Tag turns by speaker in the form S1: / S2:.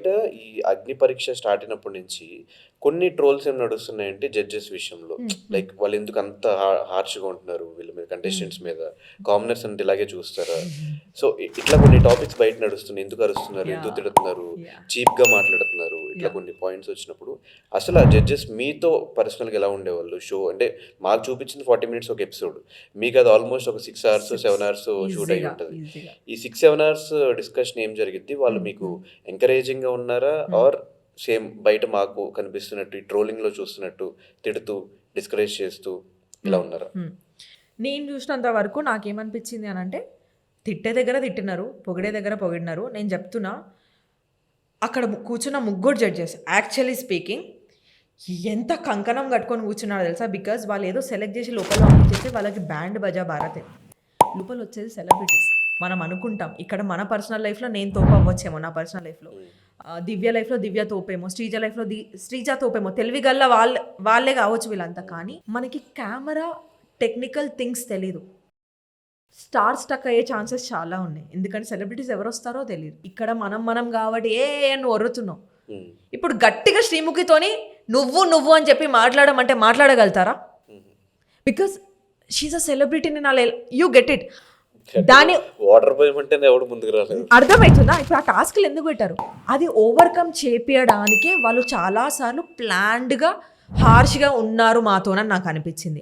S1: బయట ఈ అగ్ని పరీక్ష స్టార్ట్ అయినప్పటి నుంచి కొన్ని ట్రోల్స్ ఏం నడుస్తున్నాయంటే జడ్జెస్ విషయంలో, లైక్ వాళ్ళు ఎందుకు అంత హార్ష్గా ఉంటున్నారు వీళ్ళ మీద, కంటెస్టెంట్స్ మీద, కామనర్స్ అంటే ఇలాగే చూస్తారా? సో ఇట్లా కొన్ని టాపిక్స్ బయట నడుస్తున్నాయి, ఎందుకు అరుస్తున్నారు, ఎందుకు తిడుతున్నారు, చీప్గా మాట్లాడుతున్నారు, ఇట్లా కొన్ని పాయింట్స్ వచ్చినప్పుడు అసలు ఆ జడ్జెస్ మీతో పర్సనల్గా ఎలా ఉండేవాళ్ళు? షో అంటే మాకు చూపించింది 40 minutes ఒక ఎపిసోడ్, మీకు అది ఆల్మోస్ట్ ఒక 6 hours 7 hours షూట్ అయి ఉంటుంది. ఈ 6-7 hours డిస్కషన్ ఏం జరిగింది? వాళ్ళు మీకు ఎంకరేజింగ్గా ఉన్నారా, ఆర్ సేమ్ బయట మాకు కనిపిస్తున్నట్టు ఈ ట్రోలింగ్లో చూస్తున్నట్టు తిడుతూ డిస్కరేజ్ చేస్తూ ఇలా ఉన్నారా?
S2: నేను చూసినంత వరకు నాకేమనిపించింది అని అంటే, తిట్టే దగ్గర తిట్టినారు, పొగిడే దగ్గర పొగిడినారు. నేను చెప్తున్నా, అక్కడ కూర్చున్న ముగ్గురు జడ్జెస్ యాక్చువల్లీ స్పీకింగ్ ఎంత కంకణం కట్టుకొని కూర్చున్నారో తెలుసా? బికాజ్ వాళ్ళు ఏదో సెలెక్ట్ చేసి లోపల పంపించేసి వాళ్ళకి బ్యాండ్ బజా భారతే, లోపల వచ్చేది సెలబ్రిటీస్. మనం అనుకుంటాం ఇక్కడ మన పర్సనల్ లైఫ్లో నేను తోపు అవ్వచ్చేమో, నా పర్సనల్ లైఫ్లో దివ్య లైఫ్లో దివ్య తోపేమో, శ్రీజ లైఫ్లో శ్రీజ తోపేమో, తెలివిగల్లా వాళ్ళే కావచ్చు వీళ్ళంతా. కానీ మనకి కెమెరా టెక్నికల్ థింగ్స్ తెలీదు. స్టార్ స్టక్ అయ్యే ఛాన్సెస్ చాలా ఉన్నాయి, ఎందుకంటే సెలబ్రిటీస్ ఎవరు వస్తారో తెలియదు. ఇక్కడ మనం కాబట్టి నువ్వు ఒర్రుతున్నావు. ఇప్పుడు గట్టిగా శ్రీముఖితోని నువ్వు అని చెప్పి మాట్లాడమంటే మాట్లాడగలుగుతారా? Because she's a celebrity, you get it. దాని
S1: వాటర్ పోయమంటే ఎవడు ముందుకు రాలేదు,
S2: అర్థమవుతుందా? ఇప్పుడు ఆ టాస్క్లు ఎందుకు పెట్టారు? అది ఓవర్కమ్ చేపించడానికే వాళ్ళు చాలాసార్లు ప్లాన్డ్గా హార్ష్గా ఉన్నారు మాతోనని నాకు అనిపించింది.